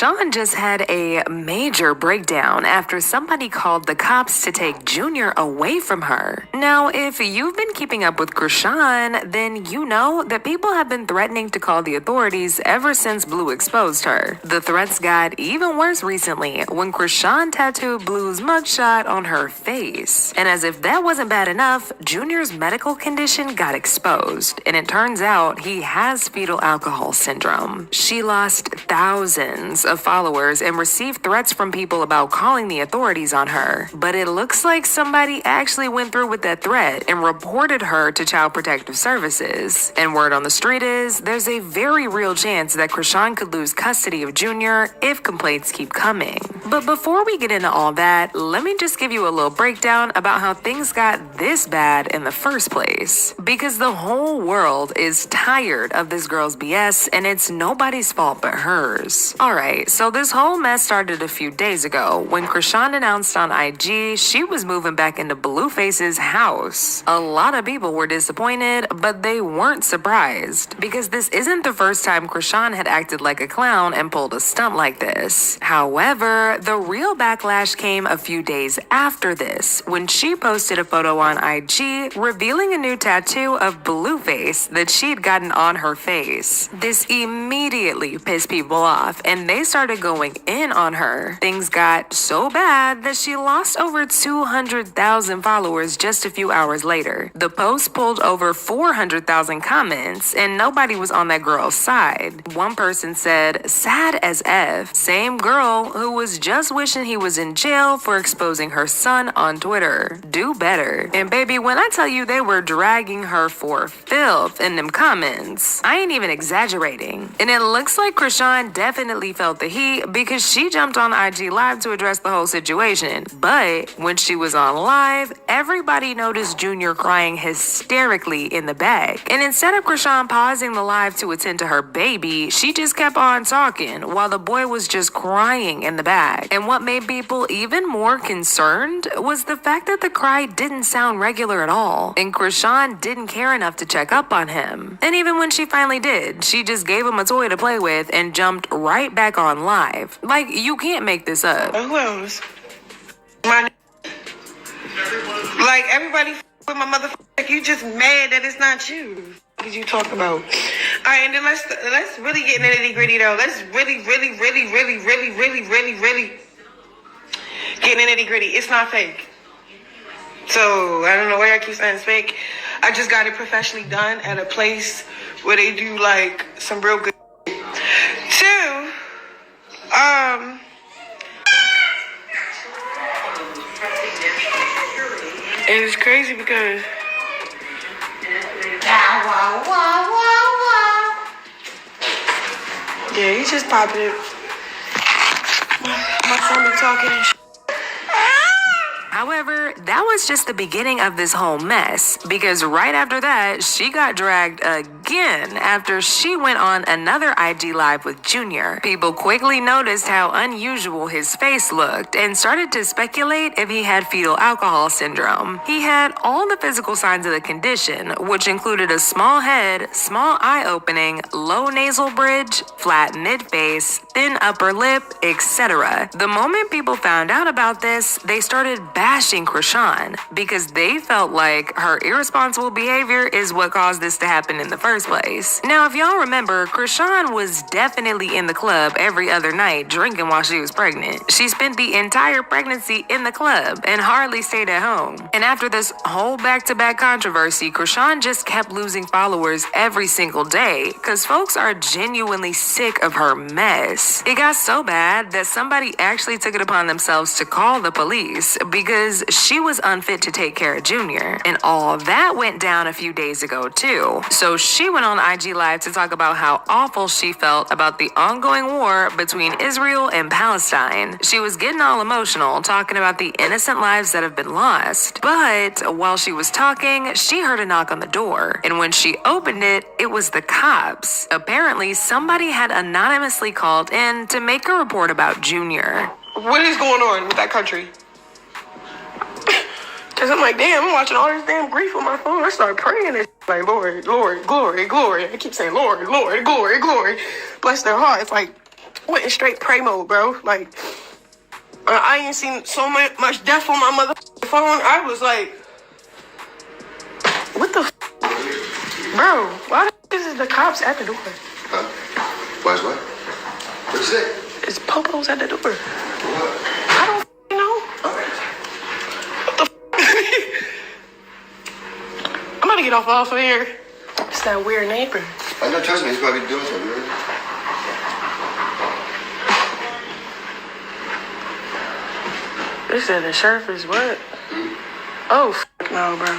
Chrisean just had a major breakdown after somebody called the cops to take Junior away from her. Now, if you've been keeping up with Chrisean, then you know that people have been threatening to call the authorities ever since Blue exposed her. The threats got even worse recently when Chrisean tattooed Blue's mugshot on her face. And as if that wasn't bad enough, Junior's medical condition got exposed, and it turns out he has fetal alcohol syndrome. She lost thousands of followers and received threats from people about calling the authorities on her. But it looks like somebody actually went through with that threat and reported her to Child Protective Services. And word on the street is there's a very real chance that Chrisean could lose custody of Junior if complaints keep coming. But before we get into all that, let me just give you a little breakdown about how things got this bad in the first place. Because the whole world is tired of this girl's BS, and it's nobody's fault but hers. Alright, so this whole mess started a few days ago when Chrisean announced on IG she was moving back into Blueface's house. A lot of people were disappointed, but they weren't surprised, because this isn't the first time Chrisean had acted like a clown and pulled a stunt like this. However, the real backlash came a few days after this, when she posted a photo on IG revealing a new tattoo of Blueface that she'd gotten on her face. This immediately pissed people off, and they started going in on her. Things got so bad that she lost over 200,000 followers just a few hours later. The post pulled over 400,000 comments, and nobody was on that girl's side. One person said, "Sad as F." Same girl who was just wishing he was in jail for exposing her son on Twitter. Do better. And baby, when I tell you they were dragging her for filth in them comments, I ain't even exaggerating. And it looks like Chrisean definitely felt the heat because she jumped on IG Live to address the whole situation. But when she was on live, everybody noticed Junior crying hysterically in the back. And instead of Chrisean pausing the live to attend to her baby, she just kept on talking while the boy was just crying in the back. And what made people even more concerned was the fact that the cry didn't sound regular at all, and Chrisean didn't care enough to check up on him. And even when she finally did, she just gave him a toy to play with and jumped right back on live. Like, you can't make this up. Who else? Like, everybody with my motherfucker, you just mad that it's not you. What did you talk about? All right, and then let's really get into the nitty gritty though. Let's really get into the nitty gritty. It's not fake. So I don't know why I keep saying it's fake. I just got it professionally done at a place where they do like some real good. Two, and it's crazy because yeah, he's just popping it. My son be talking and shit. However, that was just the beginning of this whole mess, because right after that, she got dragged again after she went on another IG Live with Junior. People quickly noticed how unusual his face looked and started to speculate if he had fetal alcohol syndrome. He had all the physical signs of the condition, which included a small head, small eye opening, low nasal bridge, flat mid-face, thin upper lip, etc. The moment people found out about this, they started bashing Chrisean because they felt like her irresponsible behavior is what caused this to happen in the first place. Now, if y'all remember, Chrisean was definitely in the club every other night drinking while she was pregnant. She spent the entire pregnancy in the club and hardly stayed at home. And after this whole back-to-back controversy, Chrisean just kept losing followers every single day because folks are genuinely sick of her mess. It got so bad that somebody actually took it upon themselves to call the police because she was unfit to take care of Junior. And all that went down a few days ago too. So she went on IG Live to talk about how awful she felt about the ongoing war between Israel and Palestine. She was getting all emotional, talking about the innocent lives that have been lost. But while she was talking, she heard a knock on the door. And when she opened it, it was the cops. Apparently, somebody had anonymously called in to make a report about Junior. What is going on with that country? Because I'm like, damn, I'm watching all this damn grief on my phone. I start praying and like, Lord, Lord, glory, glory. I keep saying, Lord, Lord, glory, glory. Bless their hearts. Like, went in straight pray mode, bro. Like, I ain't seen so much death on my motherfucking phone. I was like, what the bro, why is the cops at the door? Huh? Why's what? What'd you say? It's popos at the door. What? I don't know. What the I'm about to get off of here. It's that weird neighbor. I know, trust me, he's probably doing something, right? They said the sheriff is what? Oh, no, bro.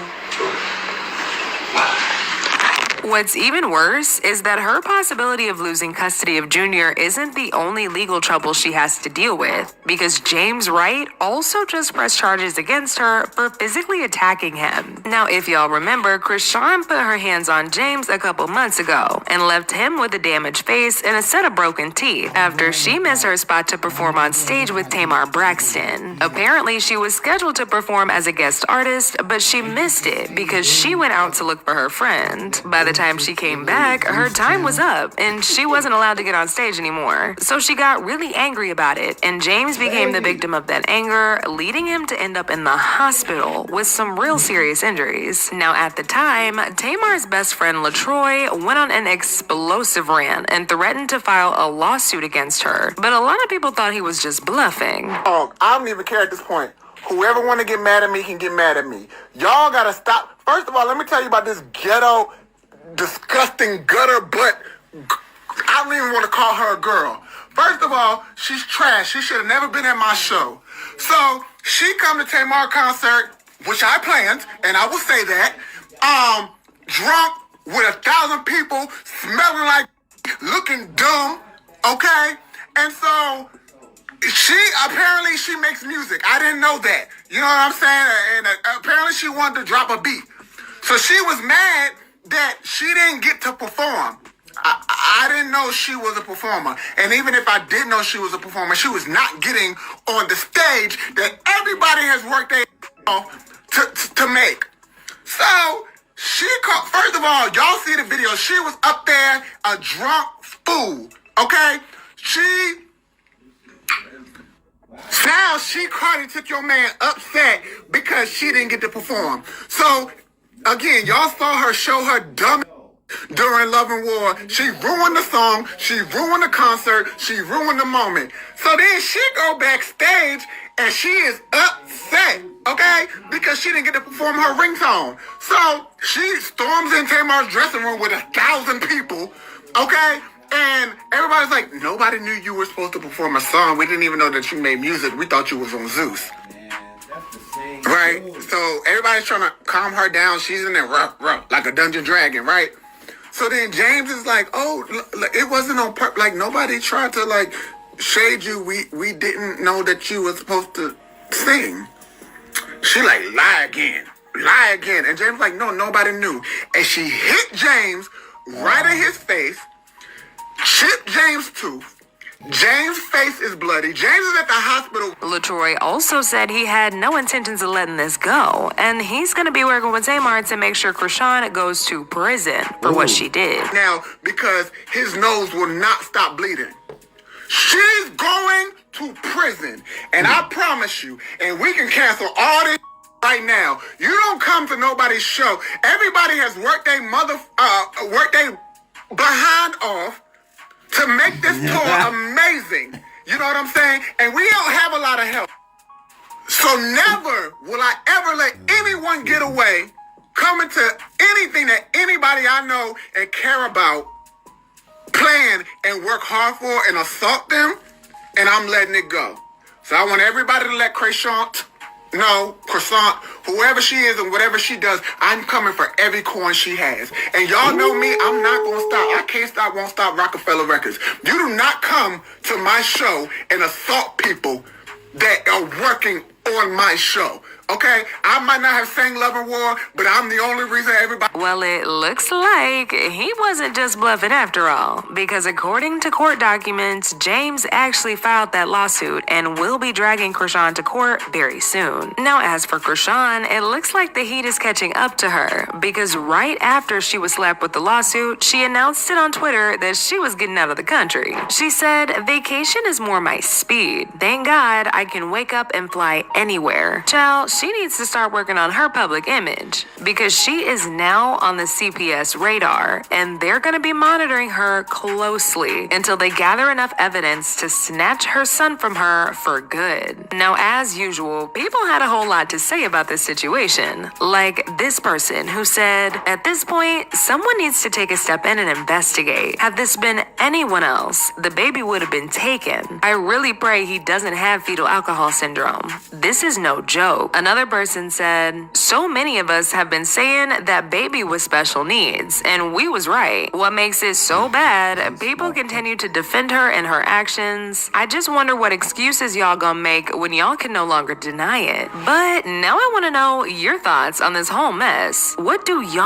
What's even worse is that her possibility of losing custody of Junior isn't the only legal trouble she has to deal with, because James Wright also just pressed charges against her for physically attacking him. Now, if y'all remember, Chrisean put her hands on James a couple months ago and left him with a damaged face and a set of broken teeth after she missed her spot to perform on stage with Tamar Braxton. Apparently, she was scheduled to perform as a guest artist, but she missed it because she went out to look for her friend. By the time she came back, her time was up and she wasn't allowed to get on stage anymore. So she got really angry about it, and James became the victim of that anger, leading him to end up in the hospital with some real serious injuries. Now, at the time, Tamar's best friend LaTroy went on an explosive rant and threatened to file a lawsuit against her, but a lot of people thought he was just bluffing. I don't even care at this point. Whoever want to get mad at me can get mad at me. Y'all gotta stop. First of all, let me tell you about this ghetto, disgusting gutter butt. I don't even want to call her a girl. First of all, she's trash. She should have never been at my show. So she come to Tamar concert, which I planned, and I will say that, drunk with 1,000 people, smelling like, looking dumb, okay? And so apparently she makes music. I didn't know that. You know what I'm saying? And apparently she wanted to drop a beat. So she was mad that she didn't get to perform. I didn't know she was a performer. And even if I did know she was a performer, she was not getting on the stage that everybody has worked their off to make. So she called, first of all, y'all see the video. She was up there, a drunk fool, okay? Now she Cardi took your man upset because she didn't get to perform. So, again, y'all saw her show her dumb during Love and War. She ruined the song, she ruined the concert, she ruined the moment. So then she go backstage and she is upset, okay? Because she didn't get to perform her ringtone. So she storms in Tamar's dressing room with 1,000 people, okay? And everybody's like, nobody knew you were supposed to perform a song. We didn't even know that you made music. We thought you was on Zeus. Right? So everybody's trying to calm her down. She's in there rough, like a dungeon dragon, right? So then James is like, oh, it wasn't on purpose. Like, nobody tried to, like, shade you. We didn't know that you were supposed to sing. She like, lie again. And James like, no, nobody knew. And she hit James right in his face, chipped James' tooth. James' face is bloody. James is at the hospital. LaTroy also said he had no intentions of letting this go, and he's going to be working with Tamar to make sure Chrisean goes to prison for what she did. Now, because his nose will not stop bleeding. She's going to prison. And I promise you, and we can cancel all this right now. You don't come to nobody's show. Everybody has worked their behind off to make this tour amazing. You know what I'm saying? And we don't have a lot of help. So never will I ever let anyone get away coming to anything that anybody I know and care about plan and work hard for and assault them, and I'm letting it go. So I want everybody to let Chrisean know, whoever she is and whatever she does, I'm coming for every coin she has. And y'all know me, I'm not going to stop. I can't stop, won't stop Rockefeller Records. You do not come to my show and assault people that are working on my show. Okay, I might not have sang Love and War, but I'm the only reason everybody. Well, it looks like he wasn't just bluffing after all, because according to court documents, James actually filed that lawsuit and will be dragging Chrisean to court very soon. Now, as for Chrisean, it looks like the heat is catching up to her, because right after she was slapped with the lawsuit, she announced it on Twitter that she was getting out of the country. She said, "Vacation is more my speed. Thank God I can wake up and fly anywhere." Child, she needs to start working on her public image, because she is now on the CPS radar, and they're going to be monitoring her closely until they gather enough evidence to snatch her son from her for good. Now, as usual, people had a whole lot to say about this situation. Like this person who said, "At this point, someone needs to take a step in and investigate. Had this been anyone else, the baby would have been taken. I really pray he doesn't have fetal alcohol syndrome. This is no joke." Another person said, "So many of us have been saying that baby was special needs, and we was right. What makes it so bad, people continue to defend her and her actions. I just wonder what excuses y'all gonna make when y'all can no longer deny it." But now I want to know your thoughts on this whole mess. What do y'all